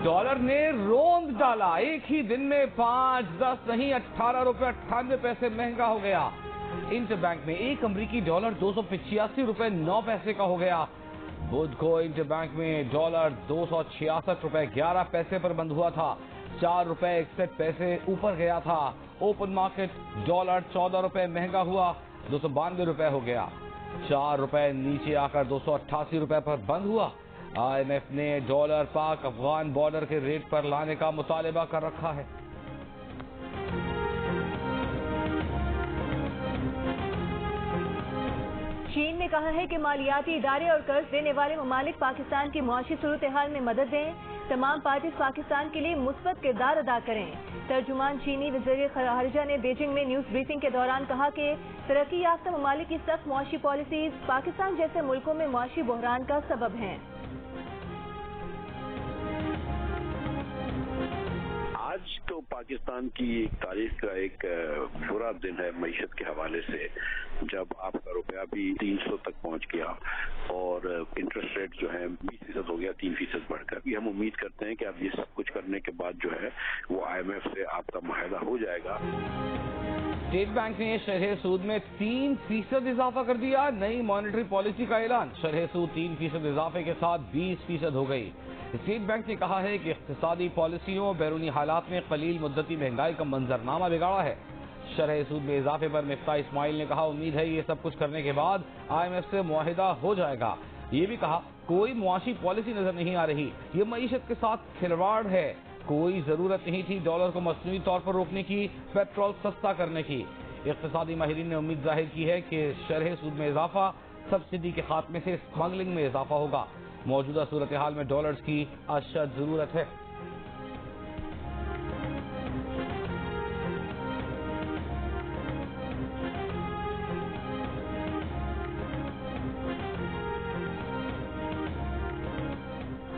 Dollar ने रोंद डाला। एक ही दिन में 5, 10 नहीं 18 रुपए 98 पैसे महंगा हो गया। इंटरबैंक में एक अमरीकी डॉलर 285 रुपए 9 पैसे का हो गया। बुध को इंटरबैंक में डॉलर 266 रुपए 11 पैसे पर बंद हुआ था। 4 रुपए 61 पैसे ऊपर गया था। ओपन मार्केट डॉलर 14 रुपए महंगा हुआ, 292 रुपए हो गया। 4 रुपए नीचे आकर 288 रुपए पर बंद हुआ। IMF ने डॉलर पाक अफगान बॉर्डर के रेट पर लाने का मुतालिबा कर रखा है। चीन ने कहा है कि मालियाती इदारे और कर्ज देने वाले ममालिक पाकिस्तान की मुआशी सूरत हाल में मदद दें। तमाम पार्टीज पाकिस्तान के लिए मुस्बत किरदार अदा करें। तर्जुमान चीनी वज़ीर ख़ारिजा ने बीजिंग में न्यूज़ ब्रीफिंग के दौरान कहा कि तरक्की याफ्ता ममालिक की सख्त मुआशी पॉलिसीज पाकिस्तान जैसे मुल्कों में मुआशी बहरान का सबब हैं। आज तो पाकिस्तान की तारीख का एक बुरा दिन है मईशत के हवाले से, जब आपका रुपया भी 300 तक पहुंच गया और इंटरेस्ट रेट जो है 20% हो गया, 3% बढ़कर। हम उम्मीद करते हैं कि अब ये सब कुछ करने के बाद जो है वो IMF से आपका मुआहदा हो जाएगा। स्टेट बैंक ने शरह सूद में 3% इजाफा कर दिया। नई मॉनेटरी पॉलिसी का ऐलान। शरह सूद 3% इजाफे के साथ 20% हो गई। स्टेट बैंक ने कहा है कि इक़्तिसादी पॉलिसियों बैरूनी हालात में कलील मुद्दती महंगाई का मंजरनामा बिगाड़ा है। शरह सूद में इजाफे पर मिफ्ता इस्माइल ने कहा, उम्मीद है ये सब कुछ करने के बाद IMF से मुआहिदा हो जाएगा। ये भी कहा, कोई मुआशी पॉलिसी नजर नहीं आ रही, ये मईशत के साथ खिलवाड़ है। कोई जरूरत नहीं थी डॉलर को मसनूई तौर पर रोकने की, पेट्रोल सस्ता करने की। इक़्तिसादी माहिरीन ने उम्मीद जाहिर की है कि शरह सूद में इजाफा सब्सिडी के खात्मे से स्मगलिंग में इजाफा होगा। मौजूदा सूरत हाल में डॉलर्स की अशद जरूरत है।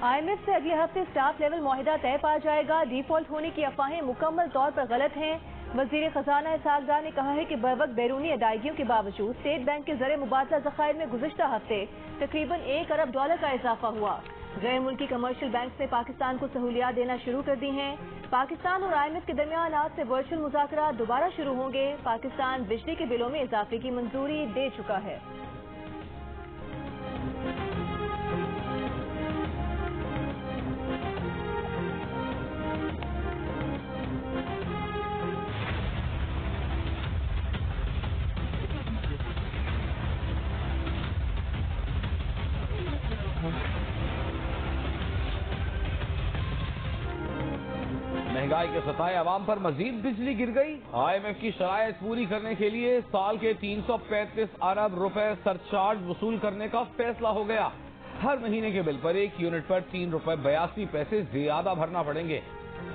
IMF से अगले हफ्ते स्टाफ लेवल मुआहिदा तय पा जाएगा। डिफॉल्ट होने की अफवाहें मुकम्मल तौर पर गलत हैं। वजीर खजाना इसहाक डार ने कहा है कि बरवक्त बैरूनी अदायगियों के बावजूद स्टेट बैंक के ज़रिए मुबादला ज़खायर में गुज़िश्ता हफ्ते तकरीबन 1 अरब डॉलर का इजाफा हुआ। गैर मुल्की कमर्शियल बैंक ने पाकिस्तान को सहूलियात देना शुरू कर दी हैं। पाकिस्तान और IMF के दरमियान आज से वर्चुअल मुज़ाकरात दोबारा शुरू होंगे। पाकिस्तान बिजली के बिलों में इजाफे की मंजूरी दे चुका है। महंगाई के सताए अवाम पर मजीद बिजली गिर गई। IMF की शराइत पूरी करने के लिए साल के 335 अरब रुपए सरचार्ज वसूल करने का फैसला हो गया। हर महीने के बिल पर 1 यूनिट पर 3 रुपए 82 पैसे ज्यादा भरना पड़ेंगे।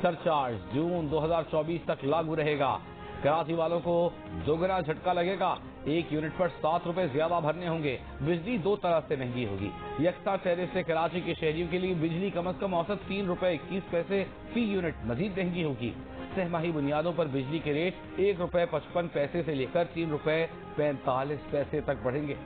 सरचार्ज जून 2024 तक लागू रहेगा। कराची वालों को दोगुना झटका लगेगा। 1 यूनिट पर 7 रुपए ज्यादा भरने होंगे। बिजली 2 तरफ से महंगी होगी। यकसा टैरिफ से कराची के शहरियों के लिए बिजली कम से कम औसत 3 रुपए 21 पैसे फी यूनिट मजीद महंगी होगी। सहमाही बुनियादों पर बिजली के रेट 1 रुपए 55 पैसे से लेकर 3 रुपए 45 पैसे तक बढ़ेंगे।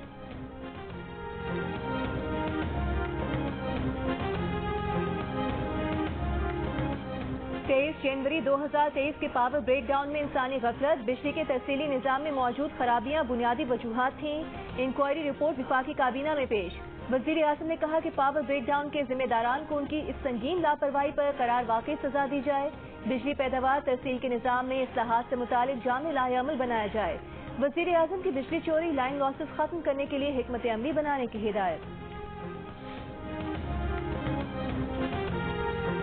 23 जनवरी 2023 के पावर ब्रेकडाउन में इंसानी गफलत, बिजली के तफसीली निजाम में मौजूद खराबियां बुनियादी वजूहात थीं। इंक्वायरी रिपोर्ट विफाकी काबीना में पेश। वजीर आज़म ने कहा कि पावर ब्रेकडाउन के जिम्मेदारान को उनकी इस संगीन लापरवाही पर करार वाकई सजा दी जाए। बिजली पैदावार तहसील के निजाम में इस्लाहात से मुतालिक जामे लाहेअमल बनाया जाए। वजीर आज़म की बिजली चोरी लाइन लॉसेस खत्म करने के लिए हिकमत अमली बनाने की हिदायत।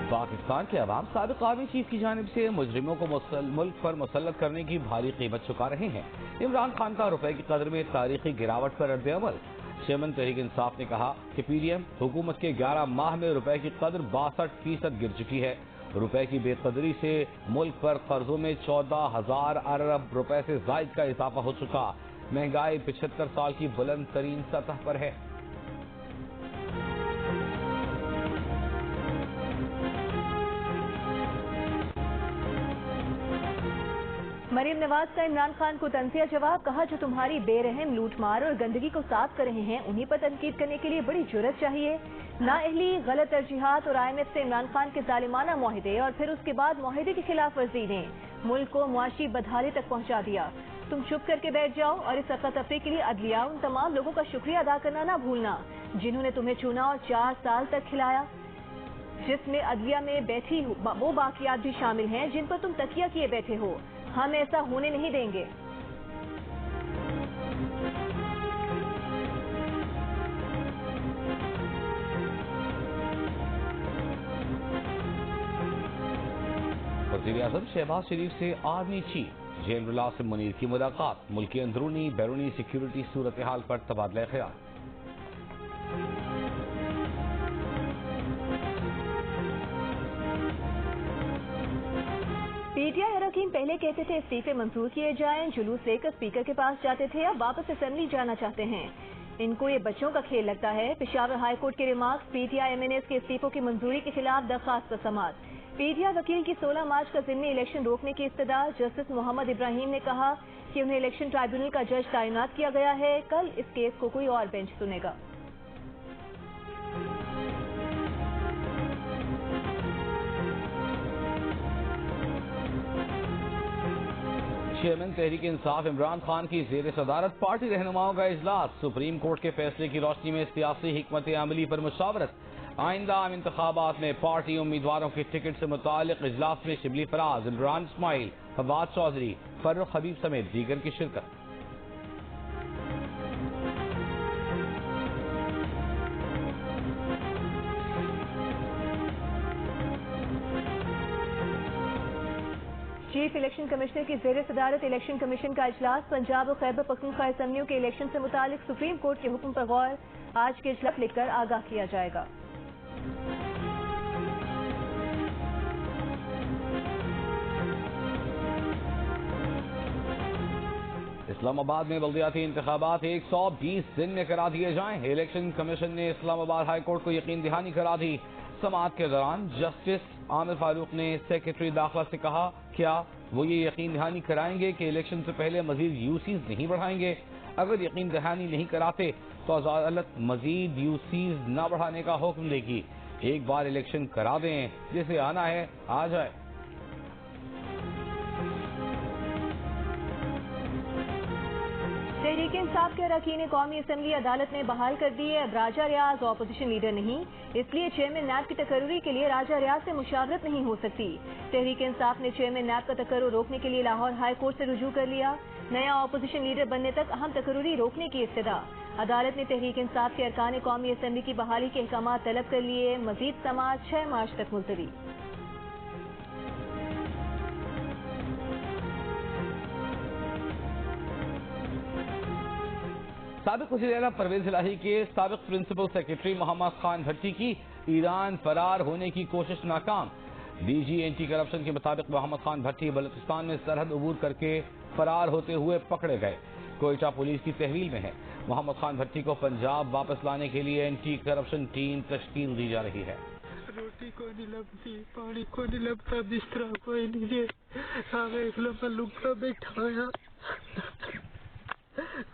पाकिस्तान के अवाम साबिक आर्मी चीफ की जानिब से मुजरिमों को मुल्क पर मुसल्लत करने की भारी कीमत चुका रहे हैं। इमरान खान का रुपए की कदर में तारीखी गिरावट पर रद्द-ए-अमल। चेयरमैन तहरीक इंसाफ ने कहा कि PDM हुकूमत के 11 माह में रुपए की कदर 62% गिर चुकी है। रुपए की बेकदरी से मुल्क पर कर्जों में 14,000 अरब रुपए से जायद का इजाफा हो चुका। महंगाई 75 साल की बुलंद तरीन सतह पर है। مریم نواز کا عمران خان کو تنزیہ جواب، کہا جو تمہاری بے رحم لوٹ مار اور گندگی کو صاف کر رہے ہیں انہی پر تنقید کرنے کے لیے بڑی جرأت چاہیے۔ نااہلی، غلط ترجیحات اور IMF سے عمران خان کے ظالمانہ معاہدے اور پھر اس کے بعد معاہدے کی خلاف ورزی نے ملک کو معاشی بدحالی تک پہنچا دیا۔ تم چپ کر کے بیٹھ جاؤ اور اس افراتفری کے لیے عدلیہ ان تمام لوگوں کا شکریہ ادا کرنا نہ بھولنا جنہوں نے تمہیں چنا اور 4 سال تک کھلایا، جس میں عدلیہ میں بیٹھی وہ باقیات بھی شامل ہیں جن پر تم تکیہ کیے بیٹھے ہو۔ ہم ایسا ہونے نہیں دیں گے۔ وزیر اعظم شہباز شریف سے آرمی چیف جنرل ملازم منیر کی ملاقات، ملک کی اندرونی بیرونی سیکیورٹی صورتحال پر تبادلہ خیال۔ PTI اراکین پہلے کہتے تھے استعفے منظور کیے جائیں، جلوس لے کر اسپیکر کے پاس جاتے تھے، اب واپس اسمبلی جانا چاہتے ہیں۔ ان کو یہ بچوں کا کھیل لگتا ہے۔ پشاور ہائی کورٹ کے ریمارکس، PTI MNAs کے استعفوں کی منظوری کے خلاف درخواست پر سماعت۔ PTI وکیل کی 16 مارچ کا ضمنی الیکشن روکنے کی استدعا، جسٹس محمد ابراہیم نے کہا کہ انہیں الیکشن ٹرائیبیونل کا جج تعینات کیا گیا ہے، کل اس کیس کو کوئی اور بینچ سنے گا۔ چیئرمین تحریک انصاف عمران خان کی زیر صدارت پارٹی رہنماؤں کا اجلاس، سپریم کورٹ کے فیصلے کی روشنی میں سیاسی حکمت عملی پر مشاورت۔ آئندہ عام انتخابات میں پارٹی امیدواروں کے ٹکٹ سے متعلق اجلاس میں شبلی فراز، عمران اسماعیل، فواد چودھری، فرخ حبیب سمیت دیگر کی شرکت۔ چیف الیکشن کمشنر کی زیر صدارت الیکشن کمیشن کا اجلاس، پنجاب اور خیبر پختونخوا اسمبلیوں کے الیکشن سے متعلق سپریم کورٹ کے حکم پر غور، آج کے اجلاس لکھ کر آگاہ کیا جائے گا۔ اسلام آباد میں بلدیاتی انتخابات 120 دن میں کرا دیے جائیں، الیکشن کمیشن نے اسلام آباد ہائی کورٹ کو یقین دہانی کرا دی۔ سماعت کے دوران جسٹس عامر فاروق نے سیکرٹری داخلہ سے کہا کیا وہ یہ یقین دہانی کرائیں گے کہ الیکشن سے پہلے مزید یوسیز نہیں بڑھائیں گے؟ اگر یقین دہانی نہیں کراتے تو عدالت مزید یوسیز نہ بڑھانے کا حکم دے گی۔ ایک بار الیکشن کرا دیں، جسے آنا ہے آ جائے۔ تحریک انصاف کے اراکین قومی اسمبلی عدالت نے بحال کر دی ہے۔ اب راجہ ریاض اپوزیشن لیڈر نہیں، اس لیے چیئرمین نیب کی تقرری کے لیے راجہ ریاض سے مشاورت نہیں ہو سکتی۔ تحریک انصاف نے چیئرمین نیب کا تقرر روکنے کے لیے لاہور ہائی کورٹ سے رجوع کر لیا۔ نیا اپوزیشن لیڈر بننے تک اہم تقرری روکنے کی استدعا۔ عدالت نے تحریک انصاف کے ارکان قومی اسمبلی کی بحالی کے احکامات طلب کر لیے، مزید سماعت 6 مارچ تک ملتوی۔ سابق وزیر اعلیٰ پرویز الہی کے سابق پرنسپل سیکرٹری محمد خان بھٹی کی ایران فرار ہونے کی کوشش ناکام۔ DG اینٹی کرپشن کے مطابق محمد خان بھٹی بلوچستان میں سرحد عبور کر کے فرار ہوتے ہوئے پکڑے گئے، کوئٹہ پولیس کی تحویل میں ہے۔ محمد خان بھٹی کو پنجاب واپس لانے کے لیے اینٹی کرپشن ٹیم تشکیل دی جا رہی ہے۔ روٹی کو نہیں لبتی، پانی کو نہیں لبتا، بستر کوئی نہیں، ایک لمحہ لکا بیٹھایا۔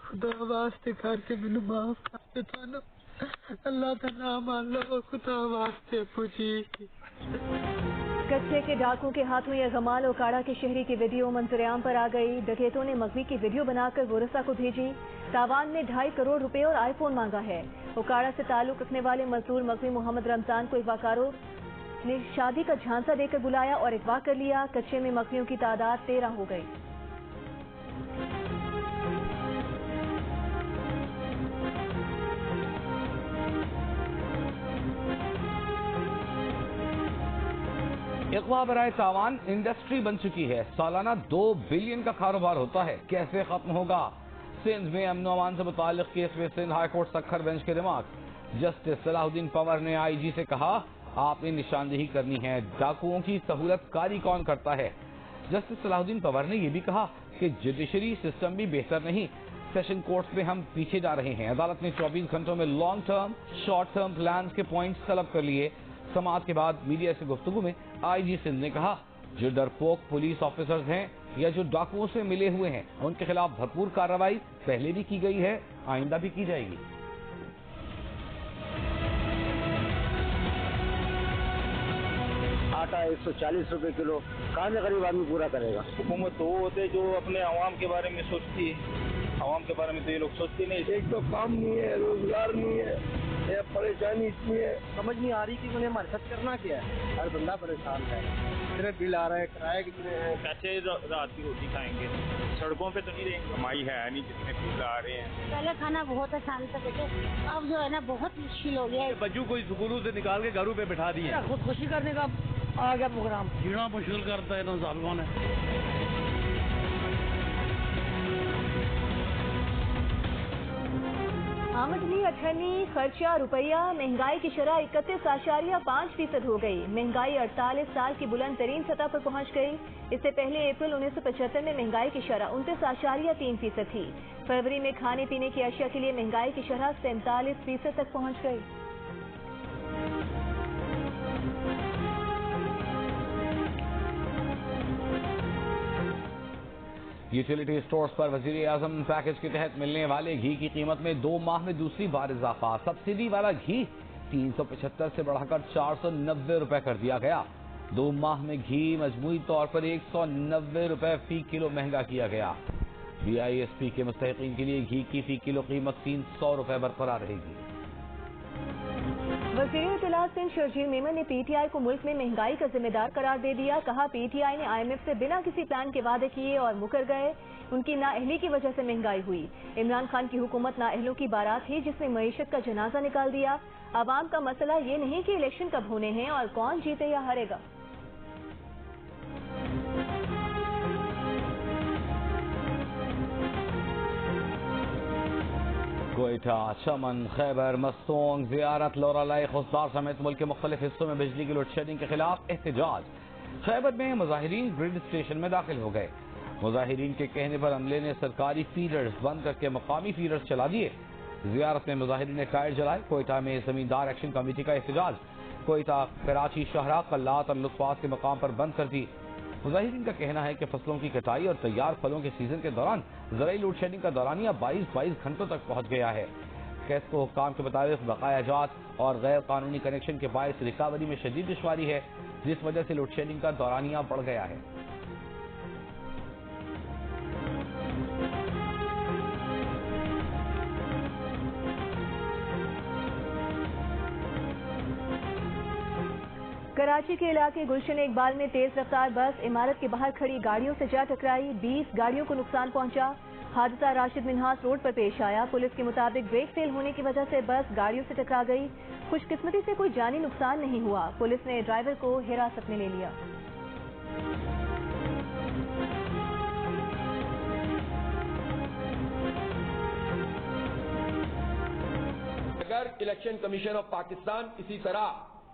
خدا واسطے کر کے مینوں معاف کر دے، تھانو اللہ کا نام مان لو، خدا واسطے پوچھی۔ کچے کے ڈاکوں کے ہاتھوں یہ غمال اوکاڑا کے شہری کی ویڈیو منظر عام پر آ گئی۔ ڈکیتوں نے مغوی کی ویڈیو بنا کر ورثہ کو بھیجی۔ تاوان میں 2.5 کروڑ روپے اور آئی فون مانگا ہے۔ اوکاڑا سے تعلق رکھنے والے مزدور مغوی محمد رمضان کو اغوا کاروں نے شادی کا جھانسا دے کر بلایا اور اغوا کر لیا۔ کچے میں مغویوں کی تعداد 13 ہو گئی۔ اغوا برائے تاوان انڈسٹری بن چکی ہے، سالانہ 2 بلین کا کاروبار ہوتا ہے، کیسے ختم ہوگا؟ سندھ میں امن و امان سے متعلق کیس میں Sindh high court Sukkur bench کے ریمارک، جسٹس صلاح الدین پنور نے IG سے کہا آپ نے نشاندہی کرنی ہے، ڈاکوؤں کی سہولت کاری کون کرتا ہے؟ جسٹس صلاح الدین پنور نے یہ بھی کہا کہ جوڈیشری سسٹم بھی بہتر نہیں، سیشن کورٹس میں ہم پیچھے جا رہے ہیں۔ عدالت نے 24 گھنٹوں میں long term short term plans کے پوائنٹس طلب کر لیے۔ سماعت کے بعد میڈیا سے گفتگو میں IG سندھ نے کہا جو ڈرپوک پولیس آفیسرز ہیں یا جو ڈاکوؤں سے ملے ہوئے ہیں ان کے خلاف بھرپور کارروائی پہلے بھی کی گئی ہے، آئندہ بھی کی جائے گی۔ آٹا 140 روپے کلو، کہاں سے غریب آدمی پورا کرے گا؟ حکومت تو وہ ہوتے جو اپنے عوام کے بارے میں سوچتی ہے، عوام کے بارے میں تو یہ لوگ سوچتے نہیں۔ ایک تو کام نہیں ہے، روزگار نہیں ہے، یہ پریشانی اتنی ہے، سمجھ نہیں آ رہی کہ انہیں ہمارے ساتھ کرنا کیا ہے۔ ہر بندہ پریشان ہے، کتنے بل آ رہے ہیں، کرایہ کتنے ہیں، کیسے رات کی روٹی کھائیں گے؟ سڑکوں پہ تو نہیں رہیں گے، کمائی ہے نہیں، جتنے بل آ رہے ہیں۔ پہلے کھانا بہت آسان تھا بیٹے، اب جو ہے نا بہت مشکل ہو گیا ہے۔ بچوں کو اسکولوں سے نکال کے گھروں پہ بٹھا دیے، خودکشی کرنے کا آ گیا پروگرام۔ جینا مشکل کرتا ہے ظالموں نے۔ آمدنی اٹھنی، خرچہ روپیہ، مہنگائی کی شرح 31.5% ہو گئی۔ مہنگائی 48 سال کی بلند ترین سطح پر پہنچ گئی۔ اس سے پہلے اپریل 1975 میں مہنگائی کی شرح 29.3% تھی۔ فروری میں کھانے پینے کی اشیاء کے لیے مہنگائی کی شرح 47% تک پہنچ گئی۔ یوٹیلیٹی سٹورز پر وزیر اعظم پیکج کے تحت ملنے والے گھی کی قیمت میں 2 ماہ میں دوسری بار اضافہ۔ سبسڈی والا گھی 375 سے بڑھا کر 490 روپے کر دیا گیا۔ 2 ماہ میں گھی مجموعی طور پر 190 روپے فی کلو مہنگا کیا گیا۔ BISP کے مستحقین کے لیے گھی کی فی کلو قیمت 300 روپے برقرار رہے گی۔ وزیر اطلاعات سندھ شرجیل میمن نے PTI کو ملک میں مہنگائی کا ذمہ دار قرار دے دیا۔ کہا PTI نے IMF سے بنا کسی پلان کے وعدے کیے اور مکر گئے۔ ان کی نااہلی کی وجہ سے مہنگائی ہوئی۔ عمران خان کی حکومت نااہلوں کی بارات تھی جس نے معیشت کا جنازہ نکال دیا۔ عوام کا مسئلہ یہ نہیں کہ الیکشن کب ہونے ہیں اور کون جیتے یا ہارے گا۔ کوئٹہ، چمن، خیبر، مستونگ، زیارت، لورالائے، خضدار سمیت ملک کے مختلف حصوں میں بجلی کی لوڈ شیڈنگ کے خلاف احتجاج۔ خیبر میں مظاہرین گرڈ اسٹیشن میں داخل ہو گئے۔ مظاہرین کے کہنے پر عملے نے سرکاری فیڈرز بند کر کے مقامی فیڈرز چلا دیے۔ زیارت میں مظاہرین نے ٹائر جلائے۔ کوئٹہ میں زمیندار ایکشن کمیٹی کا احتجاج۔ کوئٹہ، کراچی شاہراہ، قلات اور لطفات کے مقام پر بند کر دی۔ مظاہرین کا کہنا ہے کہ فصلوں کی کٹائی اور تیار پھلوں کے سیزن کے دوران زرعی لوڈ شیڈنگ کا دورانیہ 22 گھنٹوں تک پہنچ گیا ہے۔ کیس کو حکام کے مطابق بقایا جات اور غیر قانونی کنیکشن کے باعث ریکاوری میں شدید دشواری ہے، جس وجہ سے لوڈ شیڈنگ کا دورانیہ بڑھ گیا ہے۔ کراچی کے علاقے گلشن اقبال میں تیز رفتار بس عمارت کے باہر کھڑی گاڑیوں سے جا ٹکرائی۔ 20 گاڑیوں کو نقصان پہنچا۔ حادثہ راشد منہاس روڈ پر پیش آیا۔ پولیس کے مطابق بریک فیل ہونے کی وجہ سے بس گاڑیوں سے ٹکرا گئی۔ خوش قسمتی سے کوئی جانی نقصان نہیں ہوا۔ پولیس نے ڈرائیور کو حراست میں لے لیا۔ اگر الیکشن کمیشن آف پاکستان اسی طرح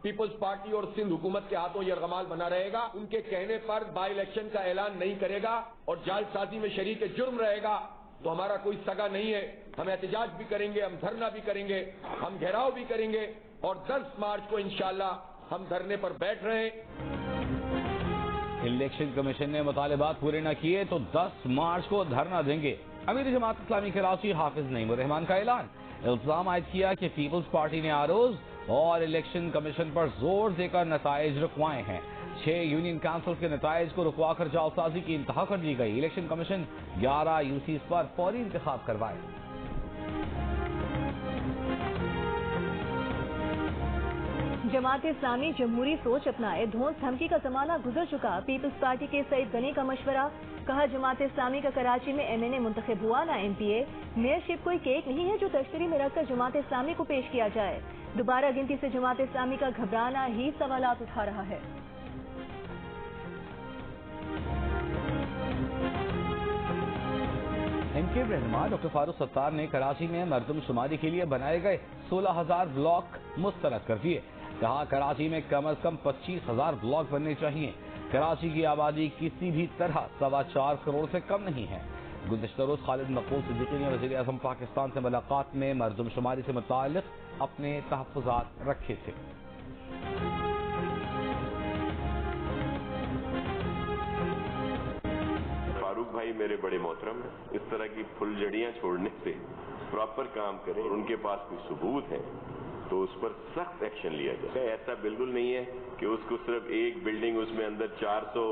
پیپلز پارٹی اور سندھ حکومت کے ہاتھوں یرغمال بنا رہے گا، ان کے کہنے پر بائی الیکشن کا اعلان نہیں کرے گا اور جعل سازی میں شریک جرم رہے گا تو ہمارا کوئی سگا نہیں ہے۔ ہم احتجاج بھی کریں گے، ہم دھرنا بھی کریں گے، ہم گھیراؤ بھی کریں گے اور 10 مارچ کو انشاءاللہ ہم دھرنے پر بیٹھ رہے ہیں۔ الیکشن کمیشن نے مطالبات پورے نہ کیے تو 10 مارچ کو دھرنا دیں گے۔ امیر جماعت اسلامی کراچی حافظ نعیم الرحمان کا اعلان۔ الزام عائد کیا کہ پیپلز پارٹی نے آرؤز اور الیکشن کمیشن پر زور دے کر نتائج رکوائے ہیں۔ 6 یونین کونسل کے نتائج کو رکوا کر جعلسازی کی انتہا کر دی گئی۔ الیکشن کمیشن 11 UCs پر فوری انتخاب کروائے۔ جماعت اسلامی جمہوری سوچ اپنائے، دھونس دھمکی کا زمانہ گزر چکا۔ پیپلز پارٹی کے سعید غنی کا مشورہ۔ کہا جماعت اسلامی کا کراچی میں MNA منتخب ہوا نہ MPA۔ میئرشپ کوئی کیک نہیں ہے جو تشتری میں رکھ کر جماعت اسلامی کو پیش کیا جائے۔ دوبارہ گنتی سے جماعت اسلامی کا گھبرانا ہی سوالات اٹھا رہا ہے۔ MK رہنما ڈاکٹر فاروق ستار نے کراچی میں مردم شماری کے لیے بنائے گئے 16,000 بلاک مسترد کر دیے۔ کہا کراچی میں کم از کم 25,000 بلاک بننے چاہیے۔ کراچی کی آبادی کسی بھی طرح 4.25 کروڑ سے کم نہیں ہے۔ گزشتہ روز خالد مقبول صدیقی نے وزیر اعظم پاکستان سے ملاقات میں مردم شماری سے متعلق اپنے تحفظات رکھے تھے۔ भाई मेरे बड़े मोहतरम हैं, इस तरह की फुलझड़ियां छोड़ने से प्रॉपर काम करें और उनके पास कोई सबूत है तो उस पर सख्त एक्शन लिया जाए। ऐसा बिल्कुल नहीं है कि उसको सिर्फ एक बिल्डिंग, उसमें अंदर 400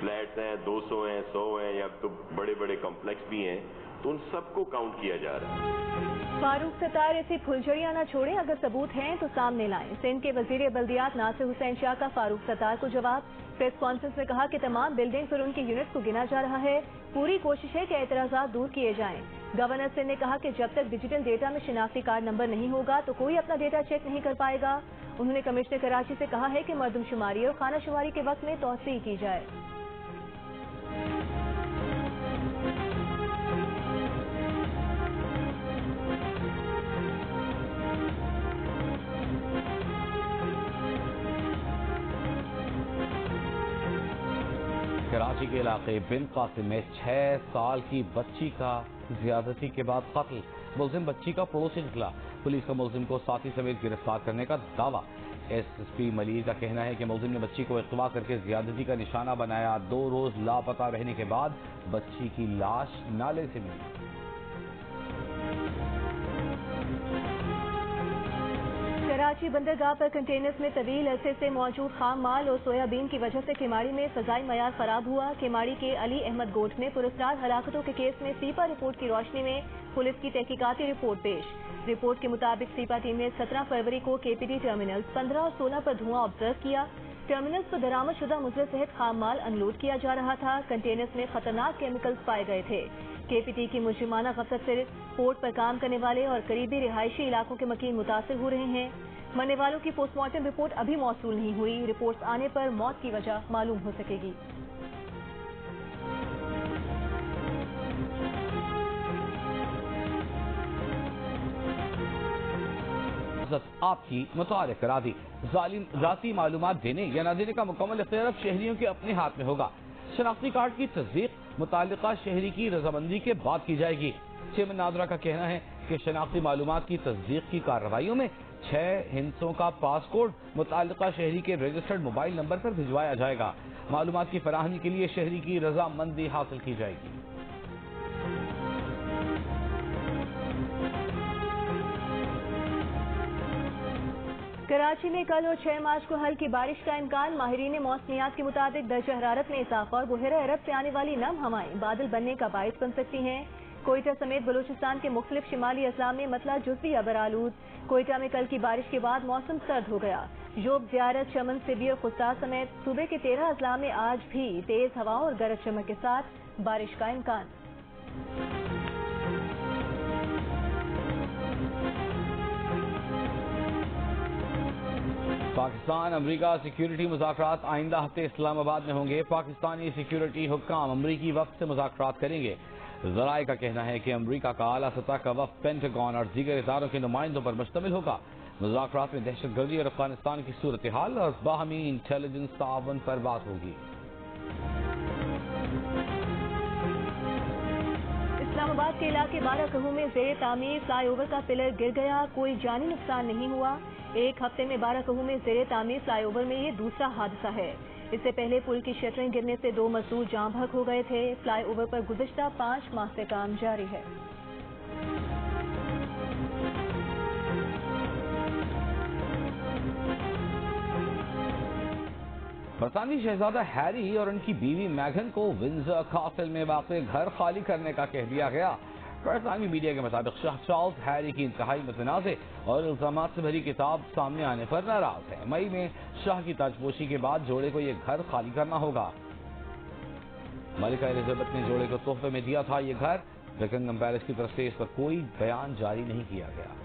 फ्लैट्स हैं, 200 हैं, 100 हैं, या तो बड़े बड़े कॉम्प्लेक्स भी हैं, तो उन सबको काउंट किया जा रहा है। फारूक सत्तार ऐसी फुलझड़ियां न छोड़ें, अगर सबूत हैं तो सामने लाएं। सिंध के वजीर बल्दियात नासिर हुसैन शाह का फारूक सत्तार को जवाब। प्रेस कॉन्फ्रेंस में कहा कि तमाम बिल्डिंग्स और उनके यूनिट्स को गिना जा रहा है, पूरी कोशिश है कि एतराजात दूर किए जाएं। गवर्नर सिंध ने कहा कि जब तक डिजिटल डेटा में शिनाख्ती कार्ड नंबर नहीं होगा तो कोई अपना डेटा चेक नहीं कर पाएगा। उन्होंने कमिश्नर कराची से कहा है कि मरदमशुमारी और खानाशुमारी के वक्त में तौसीह की जाए। कराची के इलाके बिन कासिम में 6 साल की बच्ची का ज्यादती के बाद कत्ल। मुलजिम बच्ची का पड़ोसी निकला। पुलिस का मुलजिम को साथी समेत गिरफ्तार करने का दावा। एसएसपी मलिक का कहना है कि मुलजिम ने बच्ची को अगवा करके ज्यादती का निशाना बनाया। 2 रोज लापता रहने के बाद बच्ची की लाश नाले से मिली। कराची बंदरगाह पर कंटेनर्स में तवील अरसे से मौजूद खाम माल और सोयाबीन की वजह से केमाड़ी में फ़ज़ाई मयार खराब हुआ। केमाड़ी के अली अहमद गोट में पुरस्कार हलाकतों के केस में सीपा रिपोर्ट की रोशनी में पुलिस की तहकीकाती रिपोर्ट पेश। रिपोर्ट के मुताबिक सीपा टीम ने 17 फरवरी को केपीटी टर्मिनल्स 15 और 16 पर धुआं ऑब्जर्व किया। टर्मिनल्स पर दरामद शुदा मुजरे सहित खाम माल अनलोड किया जा रहा था। कंटेनर्स में खतरनाक केमिकल्स पाए गए थे। केपीटी की मुजरिमाना गफलत से पोर्ट पर काम करने वाले और करीबी रिहायशी इलाकों के मकीन मुतासिर हो रहे हैं। मरने वालों की पोस्टमार्टम रिपोर्ट अभी मौसूल नहीं हुई। रिपोर्ट्स आने पर मौत की वजह मालूम हो सकेगी। आपकी मुतारिफ करा दी। जाती मालूमात देने या न देने का मुकम्मल इख्तियार अब शहरियों के अपने हाथ में होगा। शनाख्ती कार्ड की तस्दीक मुताल्लिका शहरी की रजामंदी के बाद की जाएगी। चेयरमैन नादरा का कहना है कि शनाख्ती मालूमात की तस्दीक की कार्रवाइयों में 6 हिंसों का पासकोड मुताल्लिका शहरी के रजिस्टर्ड मोबाइल नंबर पर भिजवाया जाएगा। मालूमात की फराहमी के लिए शहरी की रजामंदी हासिल की जाएगी। कराची में कल और 6 मार्च को हल्की बारिश का इम्कान। माहिरीन मौसमियात के मुताबिक दर्जा हरारत में इजाफा और बुहेरा अरब से आने वाली नम हवाएं बादल बनने का बाइस बन सकती हैं। कोयटा समेत बलूचिस्तान के मुख्तलिफ शिमाली अजला में मतला जुज़वी अबरालूद। कोयटा में कल की बारिश के बाद मौसम सर्द हो गया। जोब, ज़ियारत, चमन, सिबी और खुस्ता समेत सूबे के 13 अजला में आज भी तेज हवाओं और गरज चमक के साथ बारिश का इम्कान। पाकिस्तान अमरीका सिक्योरिटी मुज़ाकरात आइंदा हफ्ते इस्लामाबाद में होंगे। पाकिस्तानी सिक्योरिटी हुक्काम अमरीकी वफ्द से मुज़ाकरात करेंगे। ज़राए का कहना है कि अमरीका का आला सतह का वफ्द पेंटागन और दीगर इदारों के नुमाइंदों पर मुश्तमिल होगा। मुज़ाकरात में दहशतगर्दी और अफगानिस्तान की सूरत हाल और बाहमी इंटेलिजेंस ताउन पर बात होगी। इस्लामाबाद के इलाके बाराकहू में ज़ेर तामीर फ्लाईओवर का पिलर गिर गया। कोई जानी नुकसान नहीं हुआ। एक हफ्ते में बाराकहू में ज़ेर तामीर फ्लाईओवर में ये दूसरा हादसा है। इससे पहले पुल की शटरें गिरने से 2 मजदूर जाँ बहक हो गए थे। फ्लाईओवर पर गुज़िश्ता 5 माह से काम जारी है। बरतानवी शहजादा हैरी और उनकी बीवी मैगन को विंडसर कासल में वाक़ घर खाली करने का कह दिया गया। बरतानवी मीडिया के मुताबिक शाह चार्ल्स हैरी की इंतहाई मुतनाज़े और इल्ज़ामात से भरी किताब सामने आने पर नाराज है। मई में शाह की ताजपोशी के बाद जोड़े को ये घर खाली करना होगा। मलिका एलिजाबेथ ने जोड़े को तोहफे में दिया था ये घर। बकिंघम पैलेस की तरफ से इस पर कोई बयान जारी नहीं किया गया।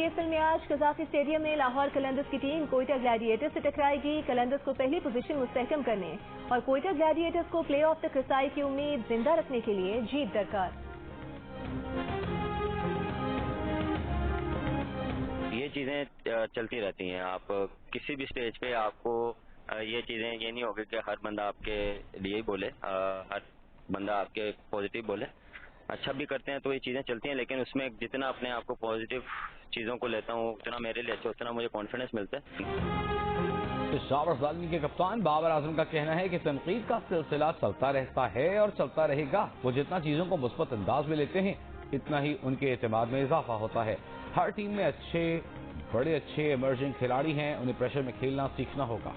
PSL में आज कजाकी स्टेडियम में लाहौर कलंदर्स की टीम कोयटा ग्लैडिएटर्स से टकराएगी। कलंदर्स को पहली पोजीशन मुस्तहकम करने और कोयटा ग्लैडिएटर्स को प्ले ऑफ तक रसाई की उम्मीद जिंदा रखने के लिए जीत दरकार। ये चीजें चलती रहती हैं। आप किसी भी स्टेज पे आपको ये चीजें ये नहीं होगी कि हर बंदा आपके लिए ही बोले, हर बंदा आपके पॉजिटिव बोले। अच्छा भी करते हैं तो ये चीजें चलती हैं, लेकिन उसमें जितना अपने आप को पॉजिटिव चीजों को लेता हूँ उतना मेरे लिए अच्छा, उतना मुझे कॉन्फिडेंस मिलता है। पेशावर ज़ालमी के कप्तान बाबर आजम का कहना है कि तनकीद का सिलसिला चलता रहता है और चलता रहेगा। वो जितना चीजों को मुस्बत अंदाज में लेते हैं इतना ही उनके एतमाद में इजाफा होता है। हर टीम में बड़े अच्छे इमर्जिंग खिलाड़ी हैं, उन्हें प्रेशर में खेलना सीखना होगा।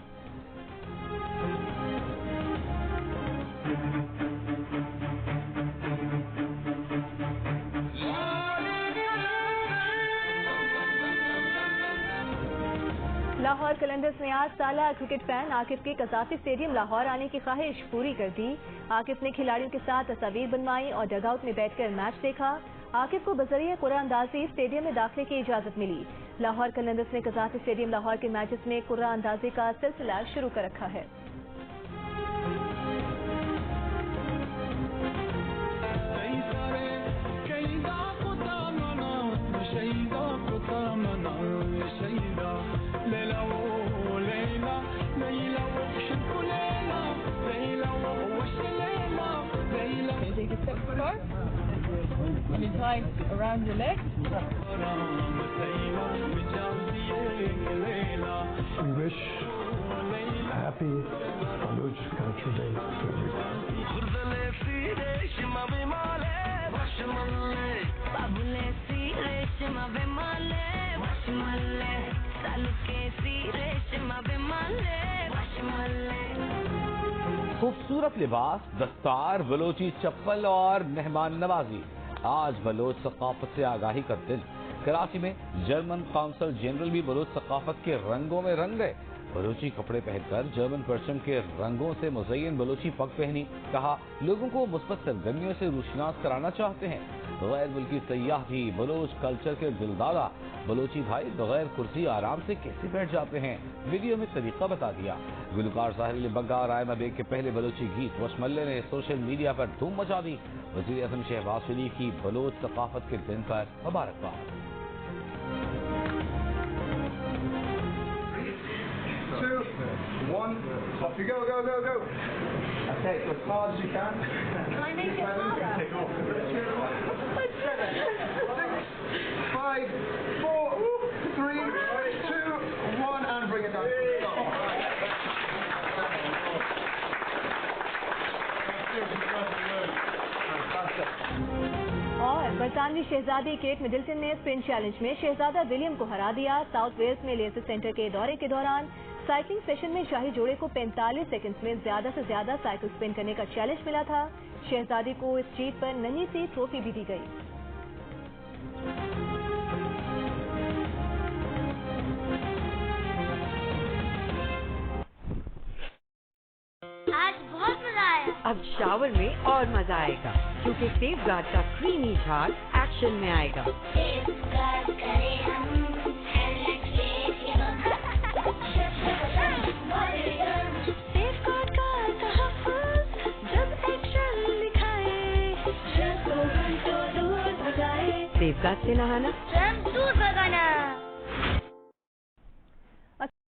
लाहौर कलंदर्स ने आज साला क्रिकेट फैन आकिफ के कजाकी स्टेडियम लाहौर आने की ख्वाहिश पूरी कर दी। आकिफ ने खिलाड़ियों के साथ तस्वीर बनवाई और डगआउट में बैठकर मैच देखा। आकिफ को बजरिए कुरानंदाजी स्टेडियम में दाखिले की इजाजत मिली। लाहौर कलंदर्स ने कजाकी स्टेडियम लाहौर के मैचेस में कुरानंदाजी का सिलसिला शुरू कर रखा है। Many times around your legs. We wish a happy Baluch Cultural Day to खूबसूरत लिबास, दस्तार, बलोची चप्पल और मेहमान नवाजी। आज बलोच सकाफत से आगाही का दिन। कराची में जर्मन काउंसिल जनरल भी बलोच सकाफत के रंगों में रंग गए। बलोची कपड़े पहनकर जर्मन परचम के रंगों से मुज़य्यन बलोची पग पहनी। कहा लोगों को मुस्बत सरगर्मियों से रूशनास कराना चाहते हैं। गैर मुल्की सयाह भी बलोच कल्चर के दिलदादा। बलोची भाई बगैर कुर्सी आराम से कैसे बैठ जाते हैं, वीडियो में तरीका बता दिया। गुलकार साहिर अली बग्गा और आयमा बेग के पहले बलोची गीत वशमल्ले ने सोशल मीडिया पर धूम मचा दी। वज़ीर आज़म शहबाज शरीफ की बलोच सकाफत के दिन पर मुबारकबाद। 2, 1, off you go, go, go, go. Okay, so as hard as you can. Can I make it harder? 7, 6, 5, 4, 3, 2, 1, and bring it down. और बरतानवी शहजादी केट मिडलटन ने स्पिन चैलेंज में शहजादा विलियम को हरा दिया। साउथ वेल्स में लेसर सेंटर के दौरे के दौरान साइकिलिंग सेशन में शाही जोड़े को 45 सेकंड्स में ज्यादा से ज्यादा साइकिल स्पिन करने का चैलेंज मिला था। शहजादी को इस जीत पर नन्ही सी ट्रॉफी भी दी गई। आज बहुत मजा आया। अब शावर में और मजा आएगा क्योंकि सेफगार्ड का क्रीमी झाग एक्शन में आएगा। सेफगार्ड करें हम, सेफगार्ड का तहफ़्फ़ुज़ जब एक्शन दिखाए, तो दूर भगाए। सेफगार्ड से नहाना